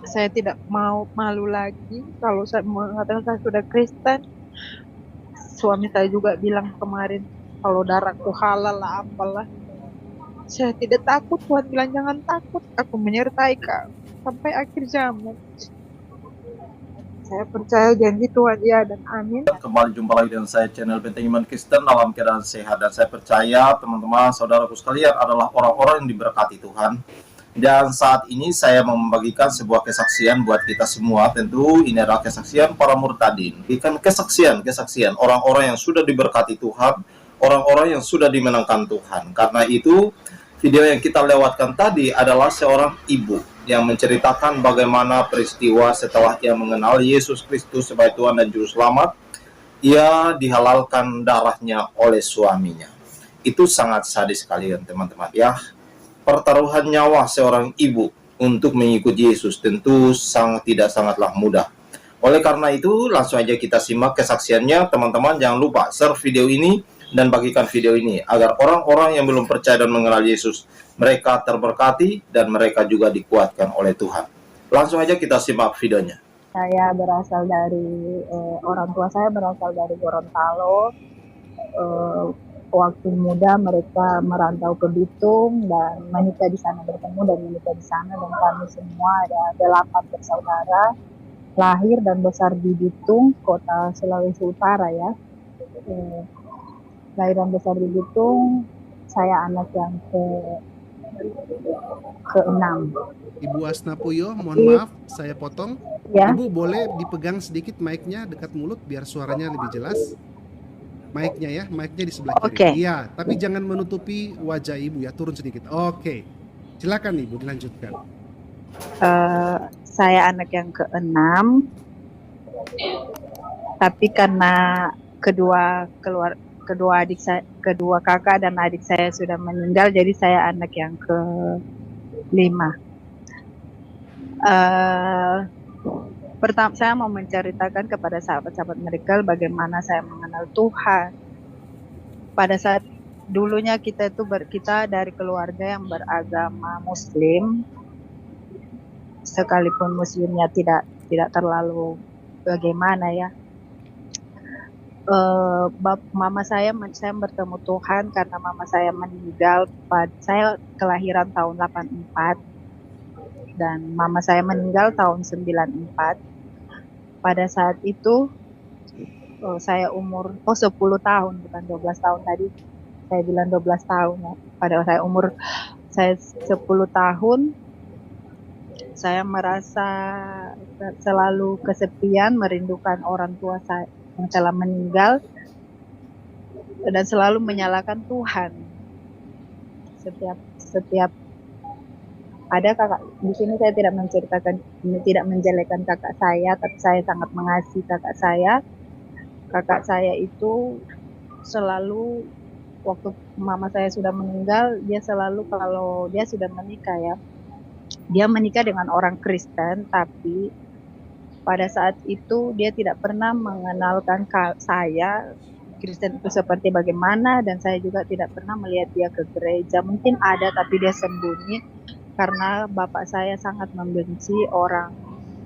Saya tidak mau malu lagi kalau saya mengatakan saya sudah Kristen. Suami saya juga bilang kemarin, kalau darahku halal lah apalah. Saya tidak takut, Tuhan bilang jangan takut. Aku menyertai kau sampai akhir zaman. Saya percaya janji Tuhan, ya dan amin. Kembali jumpa lagi dengan saya channel Benteng Iman Kristen dalam keadaan sehat, dan saya percaya teman-teman saudaraku sekalian adalah orang-orang yang diberkati Tuhan. Dan saat ini saya mau membagikan sebuah kesaksian buat kita semua. Tentu ini adalah kesaksian para murtadin, bukan kesaksian orang-orang yang sudah diberkati Tuhan, orang-orang yang sudah dimenangkan Tuhan. Karena itu video yang kita lewatkan tadi adalah seorang ibu yang menceritakan bagaimana peristiwa setelah ia mengenal Yesus Kristus sebagai Tuhan dan Juru Selamat, ia dihalalkan darahnya oleh suaminya. Itu sangat sadis sekali teman-teman ya. Pertaruhan nyawa seorang ibu untuk mengikuti Yesus tentu sangatlah mudah. Oleh karena itu, langsung aja kita simak kesaksiannya. Teman-teman jangan lupa share video ini dan bagikan video ini agar orang-orang yang belum percaya dan mengenal Yesus, mereka terberkati dan mereka juga dikuatkan oleh Tuhan. Langsung aja kita simak videonya. Saya berasal dari orang tua saya berasal dari Gorontalo. Waktu muda mereka merantau ke Bitung dan menikah di sana, bertemu dan menikah di sana, dan kami semua ada 8 bersaudara, lahir dan besar di Bitung, kota Sulawesi Utara ya. Lahir dan besar di Bitung, saya anak yang ke-6. Ibu Asna Puyo, mohon maaf saya potong. Ya. Ibu boleh dipegang sedikit mic-nya dekat mulut biar suaranya lebih jelas. Mic-nya ya, mic-nya di sebelah kiri. Oke. Iya, tapi jangan menutupi wajah ibu ya, turun sedikit. Oke. Silakan ibu dilanjutkan. Saya anak yang ke-6, tapi karena kedua kakak dan adik saya sudah meninggal, jadi saya anak yang ke-5. Pertama, saya mau menceritakan kepada sahabat-sahabat mereka bagaimana saya mengenal Tuhan. Pada saat dulunya kita dari keluarga yang beragama Muslim, sekalipun Muslimnya tidak terlalu bagaimana ya. Mama saya bertemu Tuhan karena mama saya meninggal. Saya kelahiran tahun 84 dan mama saya meninggal tahun 94. Pada saat itu saya umur 10 tahun, bukan 12 tahun tadi. Saya bilang 12 tahun ya. Pada saya 10 tahun, saya merasa selalu kesepian, merindukan orang tua saya yang telah meninggal, dan selalu menyalahkan Tuhan. Setiap ada kakak di sini, saya tidak menjelekkan kakak saya, tapi saya sangat mengasihi kakak saya. Kakak saya itu selalu, waktu mama saya sudah meninggal, dia selalu kalau dia sudah menikah ya, dia menikah dengan orang Kristen, tapi pada saat itu dia tidak pernah mengenalkan saya Kristen itu seperti bagaimana, dan saya juga tidak pernah melihat dia ke gereja. Mungkin ada tapi dia sembunyi, karena bapak saya sangat membenci orang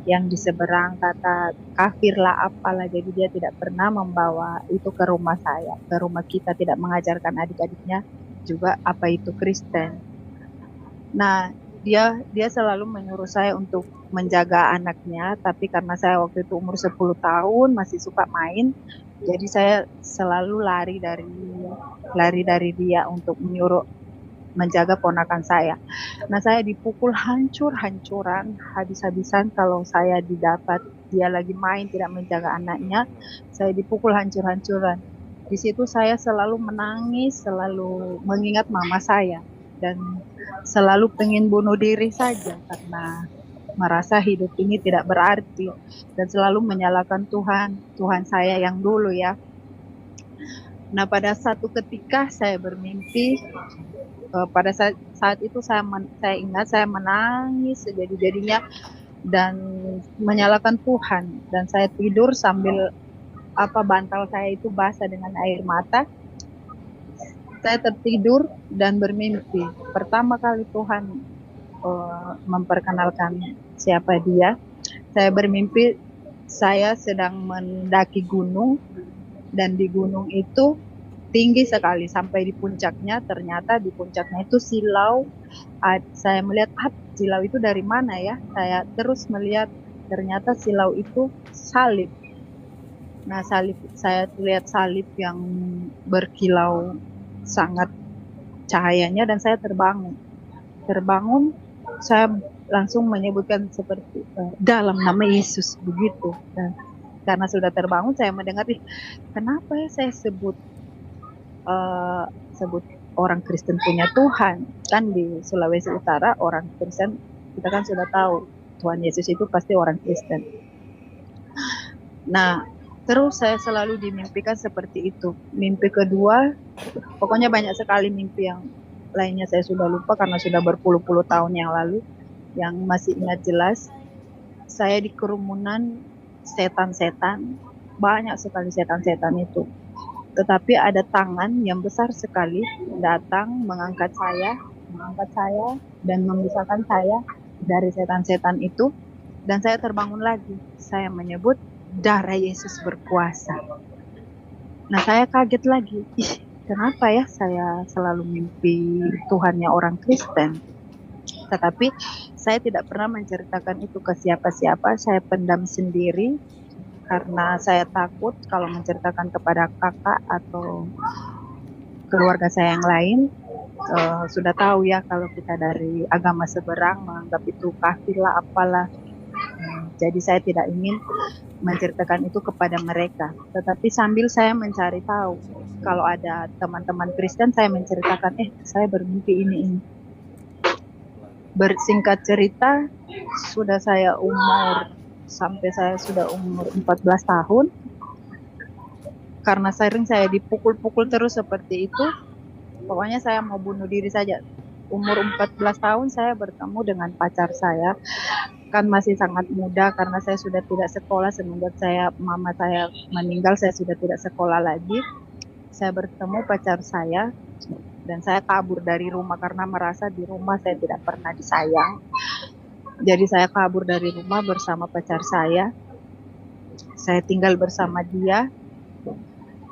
yang di seberang, kata kafir lah apalah, jadi dia tidak pernah membawa itu ke rumah saya, ke rumah kita, tidak mengajarkan adik-adiknya juga apa itu Kristen. Nah, dia selalu menyuruh saya untuk menjaga anaknya, tapi karena saya waktu itu umur 10 tahun masih suka main, jadi saya selalu lari dari dia untuk menyuruh menjaga ponakan saya. Nah, saya dipukul hancur-hancuran, habis-habisan kalau saya didapat dia lagi main tidak menjaga anaknya, saya dipukul hancur-hancuran. Di situ saya selalu menangis, selalu mengingat mama saya, dan selalu pengen bunuh diri saja karena merasa hidup ini tidak berarti, dan selalu menyalahkan Tuhan saya yang dulu ya. Nah, pada satu ketika saya bermimpi, pada saat itu saya ingat saya menangis sejadi-jadinya dan menyalahkan Tuhan, dan saya tidur sambil bantal saya itu basah dengan air mata. Saya tertidur dan bermimpi. Pertama kali Tuhan memperkenalkan siapa dia. Saya bermimpi saya sedang mendaki gunung, dan di gunung itu tinggi sekali sampai di puncaknya. Ternyata di puncaknya itu silau. Saya melihat, silau itu dari mana ya? Saya terus melihat, ternyata silau itu salib. Nah, saya lihat salib yang berkilau sangat cahayanya, dan saya terbangun. Saya langsung menyebutkan seperti dalam nama Yesus begitu. Dan karena sudah terbangun, saya mendengar, kenapa ya saya sebut sebut orang Kristen punya Tuhan? Kan di Sulawesi Utara orang Kristen, kita kan sudah tahu Tuhan Yesus itu pasti orang Kristen. Nah, terus saya selalu dimimpikan seperti itu. Mimpi kedua, pokoknya banyak sekali mimpi, yang lainnya saya sudah lupa karena sudah berpuluh-puluh tahun yang lalu. Yang masih ingat jelas, saya di kerumunan setan-setan, banyak sekali setan-setan itu. Tetapi ada tangan yang besar sekali datang mengangkat saya dan memisahkan saya dari setan-setan itu, dan saya terbangun lagi. Saya menyebut darah Yesus berkuasa. Nah, saya kaget lagi. Kenapa ya saya selalu mimpi Tuhannya orang Kristen? Tetapi saya tidak pernah menceritakan itu ke siapa-siapa. Saya pendam sendiri karena saya takut kalau menceritakan kepada kakak atau keluarga saya yang lain. Sudah tahu ya, kalau kita dari agama seberang menganggap itu kafir lah, apalah. Jadi saya tidak ingin menceritakan itu kepada mereka. Tetapi sambil saya mencari tahu, kalau ada teman-teman Kristen, saya menceritakan, saya bermimpi ini. Bersingkat cerita, sampai saya sudah umur 14 tahun, karena sering saya dipukul-pukul terus seperti itu, pokoknya saya mau bunuh diri saja. Umur 14 tahun saya bertemu dengan pacar saya. Kan masih sangat muda, karena saya sudah tidak sekolah semenjak mama saya meninggal. Saya sudah tidak sekolah lagi. Saya bertemu pacar saya dan saya kabur dari rumah karena merasa di rumah saya tidak pernah disayang. Jadi saya kabur dari rumah bersama pacar saya. Saya tinggal bersama dia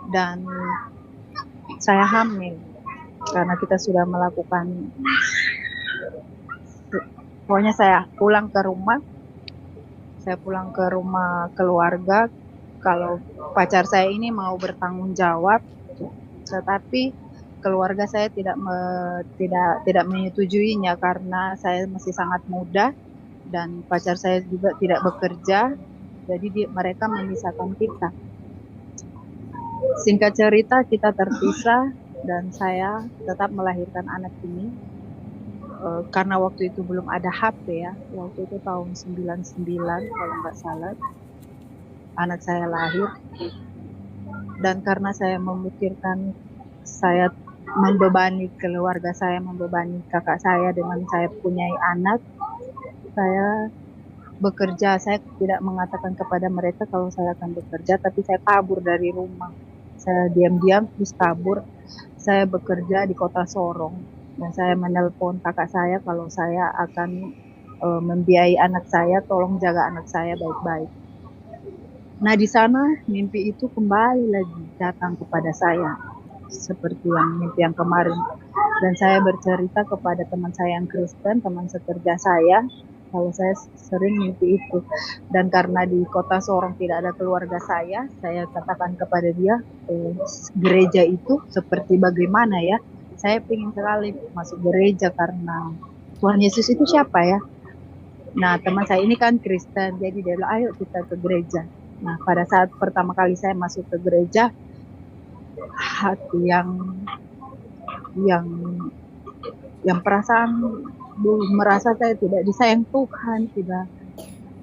dan saya hamil karena kita sudah melakukan. Pokoknya saya pulang ke rumah keluarga kalau pacar saya ini mau bertanggung jawab, tetapi keluarga saya tidak menyetujuinya karena saya masih sangat muda dan pacar saya juga tidak bekerja, jadi mereka memisahkan kita. Singkat cerita, kita terpisah dan saya tetap melahirkan anak ini. Karena waktu itu belum ada HP ya, waktu itu tahun 99 kalau nggak salah, anak saya lahir. Dan karena saya memikirkan saya membebani keluarga saya, membebani kakak saya dengan saya punya anak, saya bekerja. Saya tidak mengatakan kepada mereka kalau saya akan bekerja, tapi saya kabur dari rumah. Saya diam-diam terus kabur. Saya bekerja di kota Sorong. Dan saya menelpon kakak saya kalau saya akan membiayai anak saya, tolong jaga anak saya baik-baik. Nah, di sana mimpi itu kembali lagi datang kepada saya, seperti mimpi yang kemarin. Dan saya bercerita kepada teman saya yang Kristen, teman sekerja saya, kalau saya sering mimpi itu. Dan karena di kota Sorong tidak ada keluarga saya katakan kepada dia, gereja itu seperti bagaimana ya? Saya ingin sekali masuk gereja karena Tuhan Yesus itu siapa ya? Nah, teman saya ini kan Kristen, jadi dia bilang, ayo kita ke gereja. Nah, pada saat pertama kali saya masuk ke gereja, hati yang perasaan merasa saya tidak disayang Tuhan, tidak.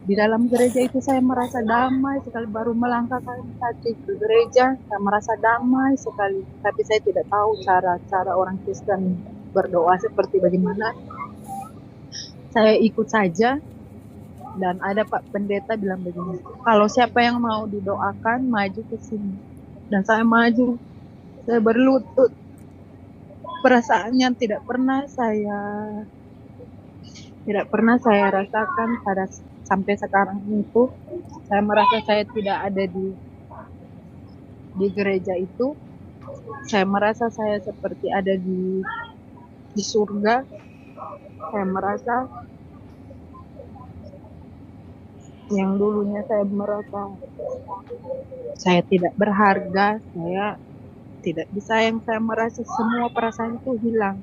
Di dalam gereja itu saya merasa damai sekali, baru melangkahkan kaki ke gereja, saya merasa damai sekali. Tapi saya tidak tahu cara orang Kristen berdoa seperti bagaimana. Saya ikut saja, dan ada Pak Pendeta bilang begini, kalau siapa yang mau didoakan, maju ke sini. Dan saya maju, saya berlutut. Perasaan yang tidak pernah saya Tidak pernah saya rasakan pada sampai sekarang itu, saya merasa saya tidak ada di gereja itu. Saya merasa saya seperti ada di surga. Saya merasa yang dulunya saya merasa saya tidak berharga, saya tidak disayang, saya merasa semua perasaan itu hilang.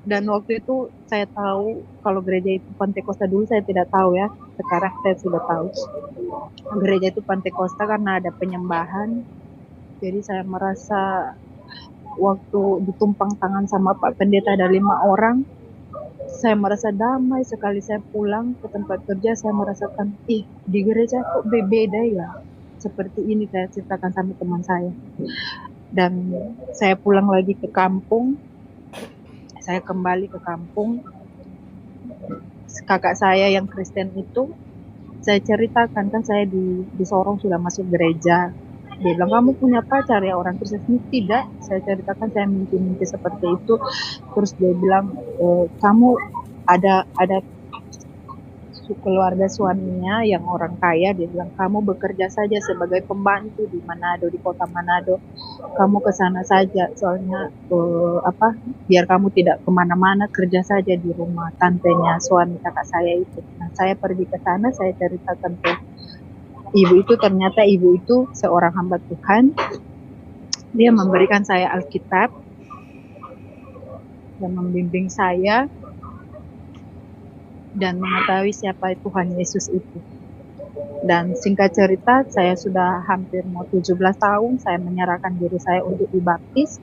Dan waktu itu saya tahu kalau gereja itu Pantekosta, dulu saya tidak tahu ya, sekarang saya sudah tahu. Gereja itu Pantekosta karena ada penyembahan. Jadi saya merasa waktu ditumpang tangan sama Pak Pendeta ada 5 orang, saya merasa damai sekali. Saya pulang ke tempat kerja, saya merasakan, di gereja kok beda ya. Seperti ini saya ceritakan sama teman saya. Dan saya pulang lagi ke kampung, saya kembali ke kampung. Kakak saya yang Kristen itu, saya ceritakan, kan saya di Sorong sudah masuk gereja. Dia bilang, kamu punya pacar ya orang Kristen? Tidak, saya ceritakan saya mimpi-mimpi seperti itu. Terus dia bilang, kamu ada keluarga suaminya yang orang kaya. Dia bilang, kamu bekerja saja sebagai pembantu di Manado, di kota Manado. Kamu ke sana saja, soalnya biar kamu tidak kemana-mana, kerja saja di rumah tantenya suami kakak saya itu. Nah, saya pergi ke sana, saya ceritakan ke ibu itu. Ternyata ibu itu seorang hamba Tuhan. Dia memberikan saya Alkitab dan membimbing saya dan mengetahui siapa Tuhan Yesus itu. Dan singkat cerita, saya sudah hampir mau 17 tahun, saya menyerahkan diri saya untuk dibaptis.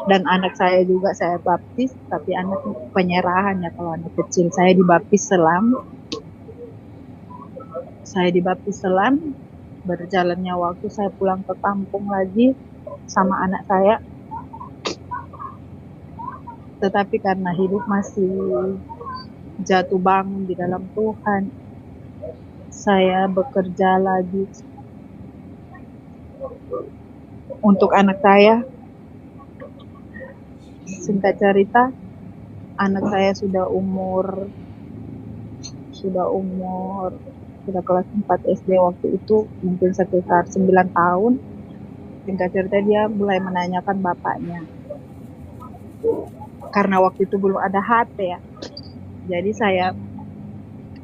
Dan anak saya juga saya baptis, tapi anak penyerahan ya kalau anak kecil. Saya dibaptis selam. Berjalannya waktu saya pulang ke kampung lagi sama anak saya. Tetapi karena hidup masih jatuh bangun di dalam Tuhan, saya bekerja lagi untuk anak saya. Singkat cerita, anak saya sudah kelas 4 SD waktu itu, mungkin sekitar 9 tahun. Singkat cerita dia mulai menanyakan bapaknya. Karena waktu itu belum ada HP ya. Jadi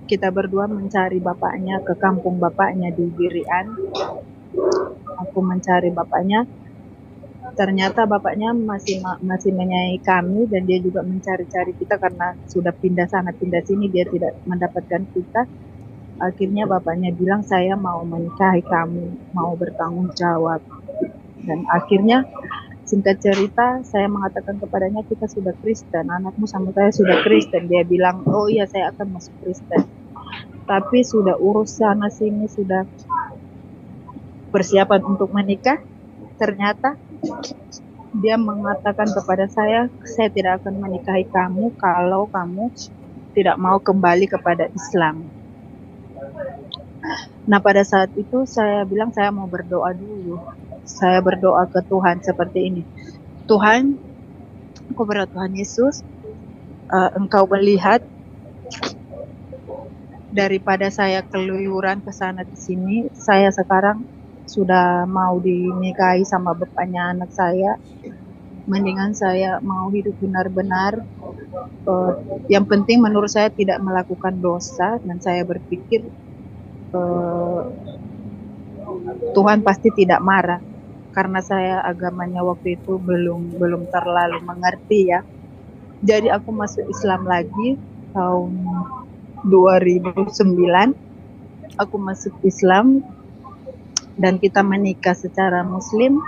kita berdua mencari bapaknya ke kampung bapaknya di Birian. Aku mencari bapaknya. Ternyata bapaknya masih menyayangi kami, dan dia juga mencari-cari kita karena sudah pindah sana pindah sini, dia tidak mendapatkan kita. Akhirnya bapaknya bilang, saya mau menikahi kamu, mau bertanggung jawab. Dan akhirnya singkat cerita, saya mengatakan kepadanya, kita sudah Kristen, anakmu sama saya sudah Kristen. Dia bilang, oh iya saya akan masuk Kristen. Tapi sudah urus sana sini, sudah persiapan untuk menikah. Ternyata dia mengatakan kepada saya tidak akan menikahi kamu kalau kamu tidak mau kembali kepada Islam. Nah, pada saat itu saya bilang saya mau berdoa dulu. Saya berdoa ke Tuhan seperti ini. Tuhan, kepada Tuhan Yesus, Engkau melihat daripada saya keluyuran ke sana ke sini, saya sekarang sudah mau dinikahi sama bapaknya anak saya. Mendingan saya mau hidup benar-benar. Yang penting menurut saya tidak melakukan dosa, dan saya berpikir Tuhan pasti tidak marah karena saya agamanya waktu itu belum terlalu mengerti ya. Jadi aku masuk Islam lagi tahun 2009. Aku masuk Islam dan kita menikah secara Muslim.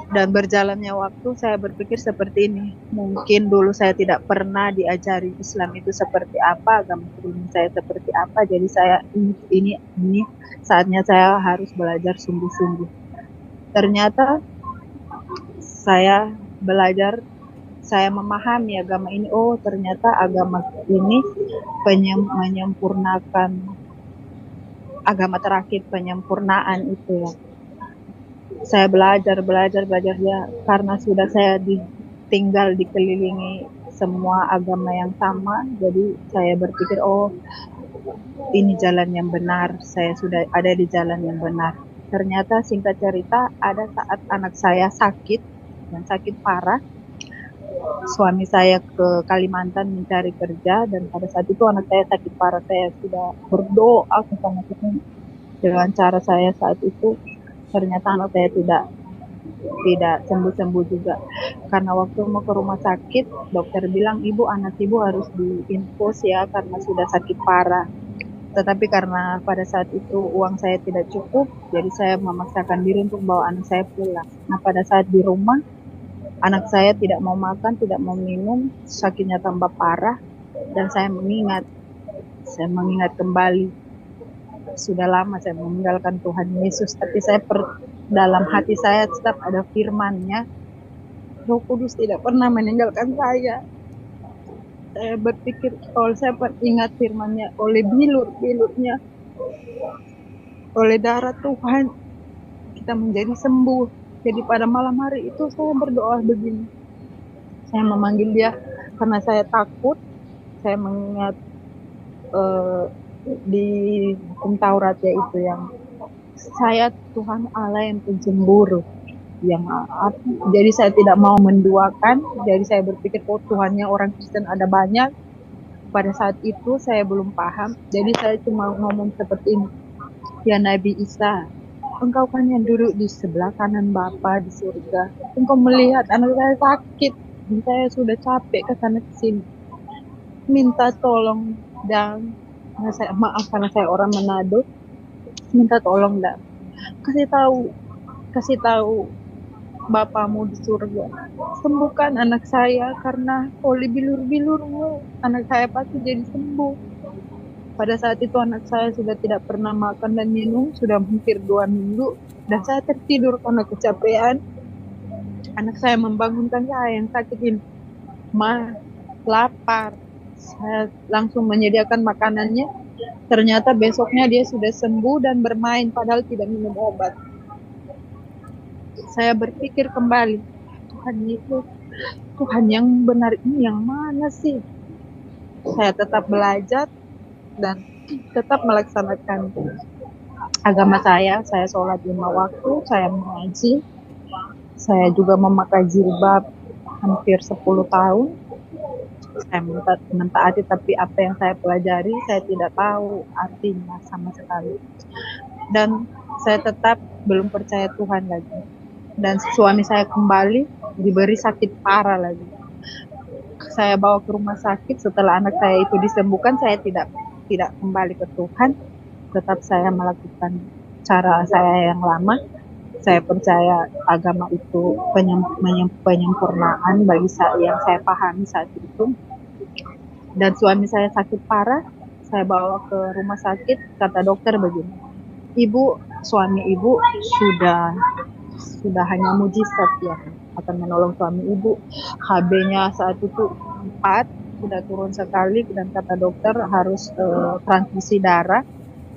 Dan berjalannya waktu saya berpikir seperti ini. Mungkin dulu saya tidak pernah diajari Islam itu seperti apa, agama Kristen saya seperti apa. Jadi saya ini saatnya saya harus belajar sungguh-sungguh. Ternyata saya belajar, saya memahami agama ini. Oh, ternyata agama ini menyempurnakan agama terakhir, penyempurnaan itu ya. Saya belajar ya, karena sudah saya tinggal dikelilingi semua agama yang sama, jadi saya berpikir, oh ini jalan yang benar, saya sudah ada di jalan yang benar. Ternyata singkat cerita, ada saat anak saya sakit, dan sakit parah, suami saya ke Kalimantan mencari kerja, dan pada saat itu anak saya sakit parah. Saya sudah berdoa ke sana sini dengan cara saya saat itu. Ternyata anak saya tidak sembuh-sembuh juga. Karena waktu mau ke rumah sakit, dokter bilang, ibu, anak ibu harus diinfus ya karena sudah sakit parah. Tetapi karena pada saat itu uang saya tidak cukup, jadi saya memaksakan diri untuk bawa anak saya pulang. Nah, pada saat di rumah, anak saya tidak mau makan, tidak mau minum, sakitnya tambah parah, dan saya mengingat kembali. Sudah lama saya meninggalkan Tuhan Yesus, tapi dalam hati saya tetap ada firman-Nya. Roh Kudus tidak pernah meninggalkan saya. Saya berpikir, kalau saya ingat firman-Nya, oleh bilur-bilurnya, oleh darah Tuhan, kita menjadi sembuh. Jadi pada malam hari itu saya berdoa begini. Saya memanggil Dia karena saya takut. Saya mengingat di hukum Taurat, yaitu yang saya Tuhan Allah yang pencemburu. Jadi saya tidak mau menduakan. Jadi saya berpikir, oh Tuhannya orang Kristen ada banyak. Pada saat itu saya belum paham. Jadi saya cuma ngomong seperti ini. Ya Nabi Isa, engkau kan yang duduk di sebelah kanan Bapa di surga. Engkau melihat anak saya sakit. Saya sudah capek ke sana ke sini. Minta tolong dan maaf karena saya orang Manado. Minta tolong dan kasih tahu Bapamu di surga, sembuhkan anak saya karena oleh bilur-bilurmu anak saya pasti jadi sembuh. Pada saat itu anak saya sudah tidak pernah makan dan minum, sudah hampir 2 minggu, dan saya tertidur karena kecapean. Anak saya membangunkan saya yang sakit ini, Ma, lapar. Saya langsung menyediakan makanannya. Ternyata besoknya dia sudah sembuh dan bermain padahal tidak minum obat. Saya berpikir kembali, Tuhan itu, Tuhan yang benar ini yang mana sih? Saya tetap belajar dan tetap melaksanakan agama saya sholat 5 waktu, saya mengaji, saya juga memakai jilbab hampir 10 tahun. Saya mentaati, tapi apa yang saya pelajari, saya tidak tahu artinya sama sekali. Dan saya tetap belum percaya Tuhan lagi. Dan suami saya kembali diberi sakit parah lagi. Saya bawa ke rumah sakit. Setelah anak saya itu disembuhkan, saya tidak kembali ke Tuhan. Tetap saya melakukan cara saya yang lama. Saya percaya agama itu penyempurnaan bagi saya yang saya pahami saat itu. Dan suami saya sakit parah, saya bawa ke rumah sakit. Kata dokter begini, suami ibu sudah hanya mujizat ya akan menolong suami ibu. HB-nya saat itu 4, sudah turun sekali, dan kata dokter harus transfusi darah,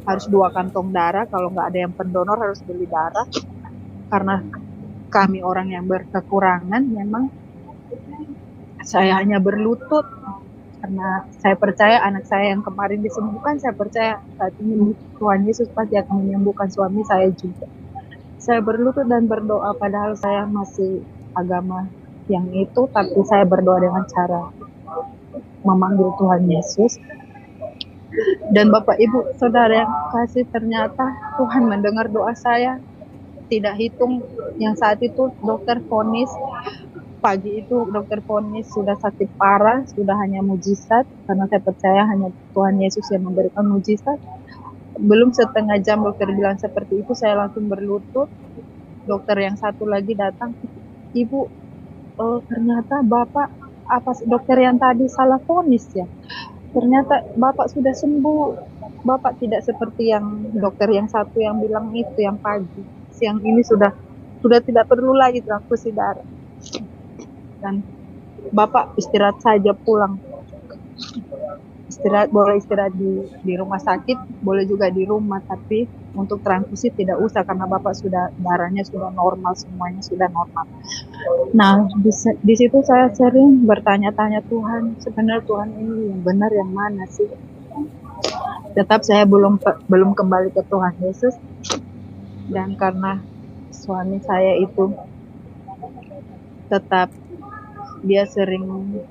harus 2 kantong darah. Kalau nggak ada yang pendonor harus beli darah. Karena kami orang yang berkekurangan, memang saya hanya berlutut karena saya percaya anak saya yang kemarin disembuhkan, saya percaya saat ini Tuhan Yesus pasti akan menyembuhkan suami saya juga. Saya berlutut dan berdoa, padahal saya masih agama yang itu, tapi saya berdoa dengan cara memanggil Tuhan Yesus. Dan Bapak Ibu Saudara yang kasih, ternyata Tuhan mendengar doa saya. Tidak hitung yang saat itu dokter vonis, pagi itu dokter vonis sudah sakit parah, sudah hanya mujizat, karena saya percaya hanya Tuhan Yesus yang memberikan mujizat. Belum setengah jam dokter bilang seperti itu, saya langsung berlutut. Dokter yang satu lagi datang, Ibu, ternyata Bapak, dokter yang tadi salah vonis ya? Ternyata Bapak sudah sembuh. Bapak tidak seperti yang dokter yang satu yang bilang itu yang pagi. Siang ini sudah tidak perlu lagi transfusi darah. Dan Bapak istirahat saja pulang. istirahat di rumah sakit, boleh juga di rumah, tapi untuk transfusi tidak usah karena bapak sudah darahnya sudah normal, semuanya sudah normal. Nah, di situ saya sering bertanya-tanya, Tuhan, sebenarnya Tuhan ini yang benar yang mana sih? Tetap saya belum kembali ke Tuhan Yesus, dan karena suami saya itu tetap dia sering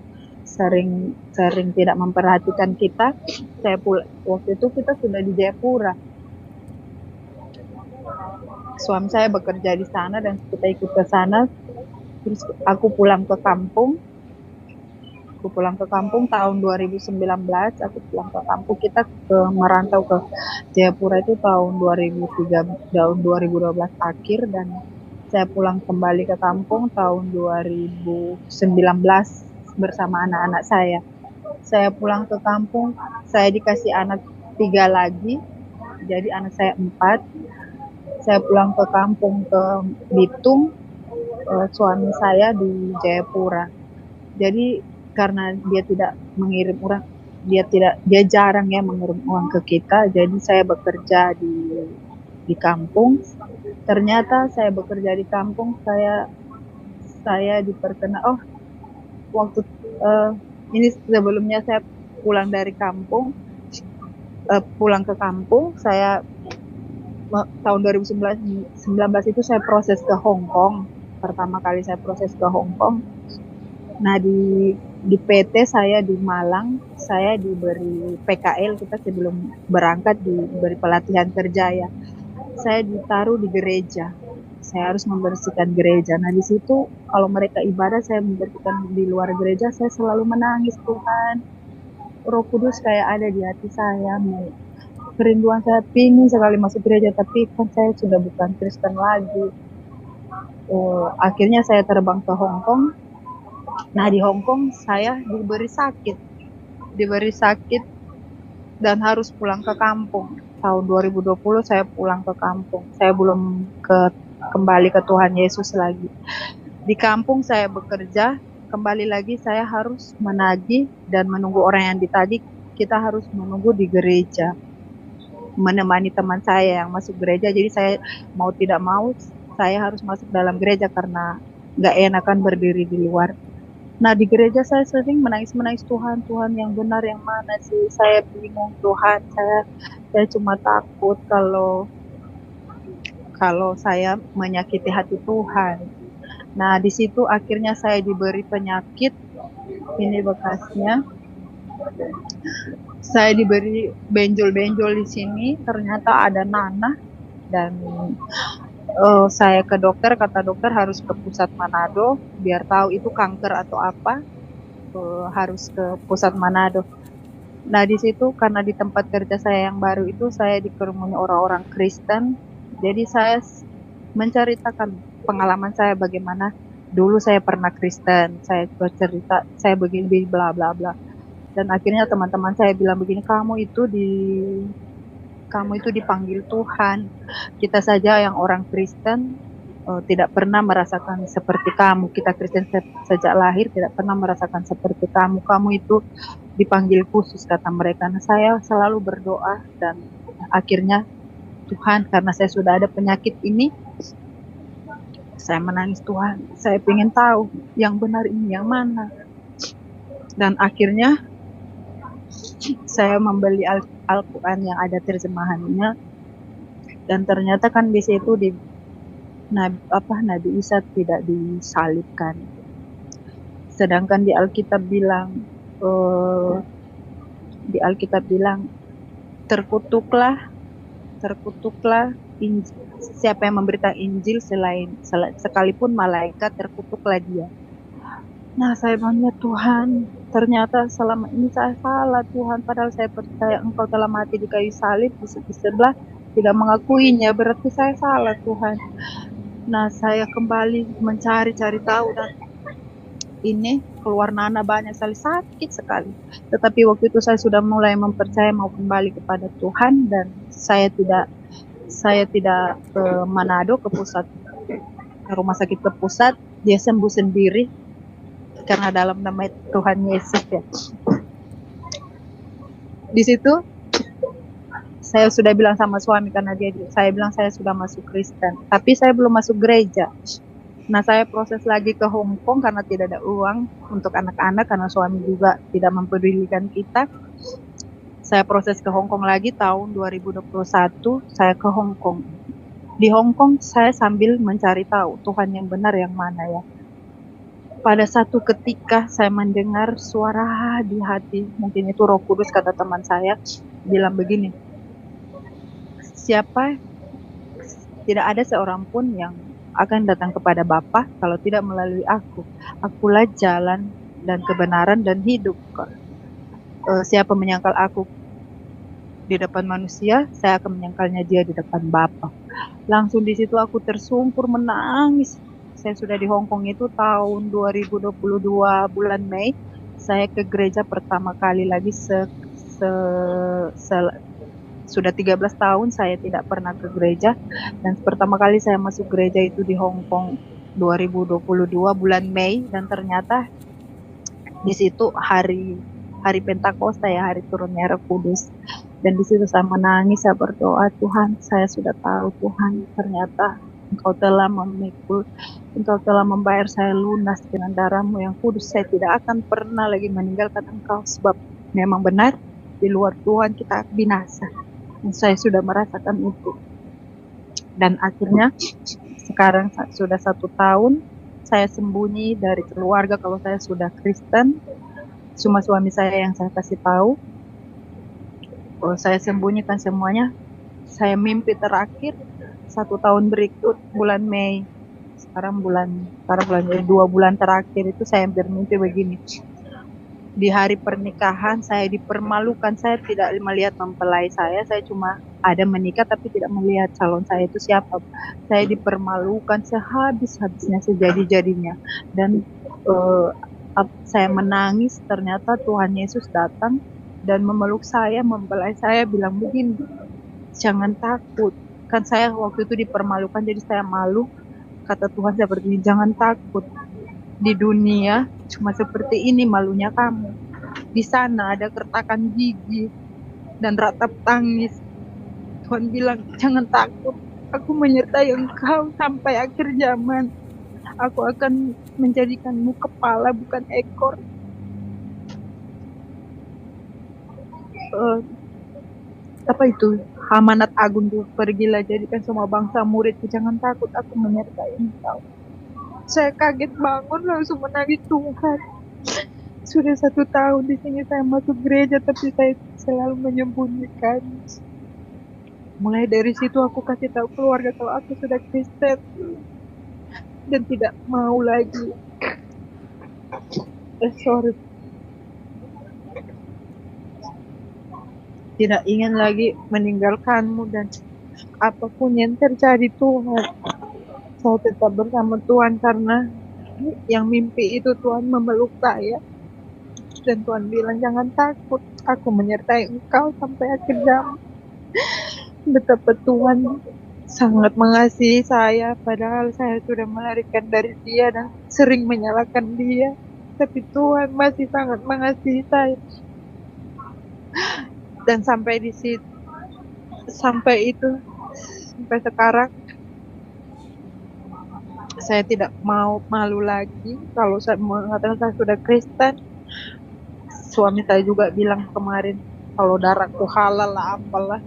tidak memperhatikan kita. Waktu itu kita sudah di Jayapura. Suami saya bekerja di sana dan kita ikut ke sana. Terus aku pulang ke kampung tahun 2019. Aku pulang ke kampung, kita merantau ke Jayapura itu tahun 2012 akhir, dan saya pulang kembali ke kampung tahun 2019 bersama anak-anak saya. Saya pulang ke kampung, saya dikasih anak 3 lagi, jadi anak saya 4. Saya pulang ke kampung ke Bitung, suami saya di Jayapura. Jadi karena dia tidak mengirim orang, dia jarang ya mengirim uang ke kita, jadi saya bekerja di kampung. Ternyata saya bekerja di kampung, saya diperkenal, waktu ini sebelumnya saya pulang ke kampung, saya tahun 2019 itu saya proses ke Hong Kong. Pertama kali saya proses ke Hong Kong. Nah, di PT saya di Malang, saya diberi PKL, kita sebelum berangkat diberi pelatihan kerja ya. Saya ditaruh di gereja. Saya harus membersihkan gereja. Nah, di situ kalau mereka ibadah, saya membersihkan di luar gereja, saya selalu menangis, Tuhan. Roh Kudus kayak ada di hati saya. Kerinduan saya pingin sekali masuk gereja, tapi kan saya sudah bukan Kristen lagi. Akhirnya saya terbang ke Hong Kong. Nah, di Hong Kong saya diberi sakit dan harus pulang ke kampung. Tahun 2020 saya pulang ke kampung. Saya belum kembali ke Tuhan Yesus lagi. Di kampung saya bekerja, kembali lagi saya harus menagih dan menunggu orang yang ditagih. Kita harus menunggu di gereja, menemani teman saya yang masuk gereja. Jadi saya mau tidak mau saya harus masuk dalam gereja karena gak enakan berdiri di luar. Nah, di gereja saya sering menangis, Tuhan yang benar yang mana sih? Saya bingung, Tuhan. Saya cuma takut kalau saya menyakiti hati Tuhan. Nah, di situ akhirnya saya diberi penyakit. Ini bekasnya. Saya diberi benjol-benjol di sini. Ternyata ada nanah, dan saya ke dokter, kata dokter harus ke pusat Manado biar tahu itu kanker atau apa. Harus ke pusat Manado. Nah, di situ karena di tempat kerja saya yang baru itu saya dikerumuni orang-orang Kristen, jadi saya menceritakan pengalaman saya bagaimana dulu saya pernah Kristen, saya bercerita saya begini bla bla bla, dan akhirnya teman-teman saya bilang begini, kamu itu dipanggil Tuhan. Kita saja yang orang Kristen tidak pernah merasakan seperti kamu. Kita Kristen sejak lahir tidak pernah merasakan seperti kamu. Kamu itu dipanggil khusus, kata mereka. Nah, saya selalu berdoa, dan akhirnya Tuhan, karena saya sudah ada penyakit ini, saya menangis, Tuhan. Saya ingin tahu yang benar ini yang mana. Dan akhirnya saya membeli Al-Quran yang ada terjemahannya, dan ternyata kan di situ Nabi Isa tidak disalibkan, sedangkan di Alkitab bilang terkutuklah siapa yang memberitakan Injil sekalipun malaikat, terkutuklah dia. Nah, saya banyak, Tuhan, ternyata selama ini saya salah, Tuhan. Padahal saya percaya Engkau telah mati di kayu salib, di sebelah tidak mengakuinya, berarti saya salah, Tuhan. Nah, saya kembali mencari-cari tahu, dan ini keluar nanah banyak sekali, sakit sekali. Tetapi waktu itu saya sudah mulai mempercaya mau kembali kepada Tuhan, dan saya tidak ke Manado, ke rumah sakit ke pusat. Dia sembuh sendiri karena dalam nama Tuhan Yesus ya. Di situ saya sudah bilang sama suami karena saya bilang saya sudah masuk Kristen, tapi saya belum masuk gereja. Nah, saya proses lagi ke Hong Kong karena tidak ada uang untuk anak-anak karena suami juga tidak mempedulikan kita. Saya proses ke Hong Kong lagi tahun 2021, saya ke Hong Kong. Di Hong Kong saya sambil mencari tahu Tuhan yang benar yang mana ya. Pada satu ketika saya mendengar suara di hati, mungkin itu Roh Kudus kata teman saya, bilang begini, tidak ada seorang pun yang akan datang kepada Bapa kalau tidak melalui aku. Akulah jalan dan kebenaran dan hidup. Siapa menyangkal aku di depan manusia, saya akan menyangkalnya dia di depan Bapa. Langsung di situ aku tersungkur menangis. Saya sudah di Hong Kong itu tahun 2022 bulan Mei. Saya ke gereja pertama kali lagi sudah 13 tahun saya tidak pernah ke gereja, dan pertama kali saya masuk gereja itu di Hong Kong 2022 bulan Mei, dan ternyata di situ hari Pentakosta ya, hari turunnya Roh Kudus. Dan di situ saya menangis, saya berdoa, Tuhan, saya sudah tahu Tuhan, ternyata Engkau telah memikul, Engkau telah membayar saya lunas dengan darah-Mu yang kudus. Saya tidak akan pernah lagi meninggalkan Engkau, sebab memang benar di luar Tuhan kita binasa. Dan saya sudah merasakan itu. Dan akhirnya sekarang sudah 1 tahun saya sembunyi dari keluarga kalau saya sudah Kristen. Cuma suami saya yang saya kasih tahu. Saya sembunyikan semuanya. Saya mimpi terakhir 1 tahun berikut bulan Mei. Sekarang bulan 2 bulan terakhir itu saya bermimpi begini. Di hari pernikahan saya dipermalukan. Saya tidak melihat mempelai saya cuma ada menikah tapi tidak melihat calon saya itu siapa. Saya dipermalukan sehabis-habisnya, sejadi-jadinya. Dan saya menangis, ternyata Tuhan Yesus datang dan memeluk saya, mempelai saya bilang begini, jangan takut. Kan saya waktu itu dipermalukan jadi saya malu. Kata Tuhan seperti ini, jangan takut. Di dunia cuma seperti ini malunya kamu. Di sana ada kertakan gigi dan ratap tangis. Tuhan bilang, jangan takut. Aku menyertai engkau sampai akhir zaman. Aku akan menjadikanmu kepala bukan ekor. Apa itu? Amanat agung tuh, pergilah jadikan semua bangsa muridku. Jangan takut, aku menyertai engkau. Saya kaget bangun langsung menangis, Tuhan. Sudah 1 tahun di sini saya masuk gereja tapi saya selalu menyembunyikan. Mulai dari situ aku kasih tahu keluarga kalau aku sudah Kristen dan tidak mau lagi. Tidak ingin lagi meninggalkanmu, dan apapun yang terjadi Tuhan, saya tetap bersama Tuhan karena yang mimpi itu Tuhan memeluk saya. Dan Tuhan bilang, jangan takut, aku menyertai engkau sampai akhir zaman. Betapa Tuhan sangat mengasihi saya, padahal saya sudah melarikan dari dia dan sering menyalahkan dia. Tapi Tuhan masih sangat mengasihi saya. Dan sampai di situ, sampai sekarang, saya tidak mau malu lagi kalau saya mengatakan saya sudah Kristen. Suami saya juga bilang kemarin, kalau darahku halal lah apalah.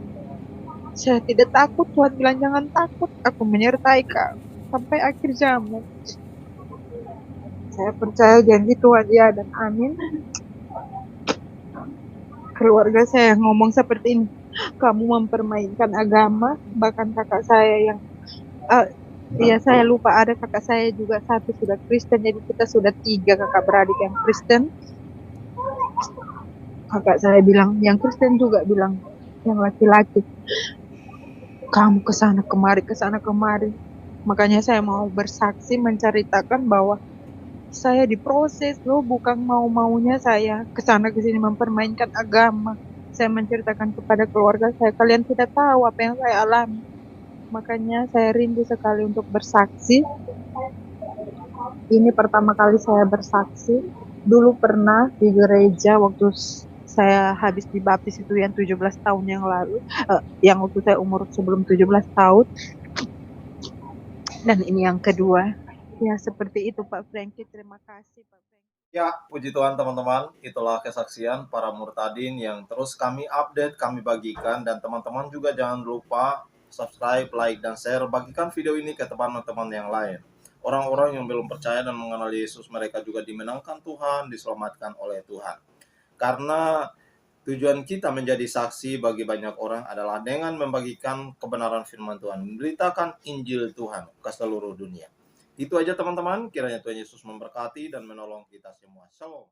Saya tidak takut, Tuhan bilang jangan takut, aku menyertai kau sampai akhir zaman. Saya percaya janji Tuhan ya dan amin. Keluarga saya ngomong seperti ini, kamu mempermainkan agama. Bahkan kakak saya yang saya lupa, ada kakak saya juga satu sudah Kristen, jadi kita sudah 3 kakak beradik yang Kristen. Kakak saya bilang, yang Kristen juga bilang, yang laki-laki, kamu kesana kemari. Makanya saya mau bersaksi menceritakan bahwa saya diproses loh, bukan mau-maunya saya kesana kesini mempermainkan agama. Saya menceritakan kepada keluarga saya, kalian tidak tahu apa yang saya alami. Makanya saya rindu sekali untuk bersaksi. Ini pertama kali saya bersaksi. Dulu pernah di gereja waktu saya habis dibaptis itu yang 17 tahun yang lalu, yang waktu saya umur sebelum 17 tahun. Dan ini yang kedua. Ya seperti itu Pak Franky, terima kasih Pak Franky. Ya, puji Tuhan teman-teman, itulah kesaksian para murtadin yang terus kami update, kami bagikan, dan teman-teman juga jangan lupa subscribe, like, dan share, bagikan video ini ke teman-teman yang lain. Orang-orang yang belum percaya dan mengenal Yesus, mereka juga dimenangkan Tuhan, diselamatkan oleh Tuhan. Karena tujuan kita menjadi saksi bagi banyak orang adalah dengan membagikan kebenaran firman Tuhan, memberitakan Injil Tuhan ke seluruh dunia. Itu aja teman-teman, kiranya Tuhan Yesus memberkati dan menolong kita semua. Shalom.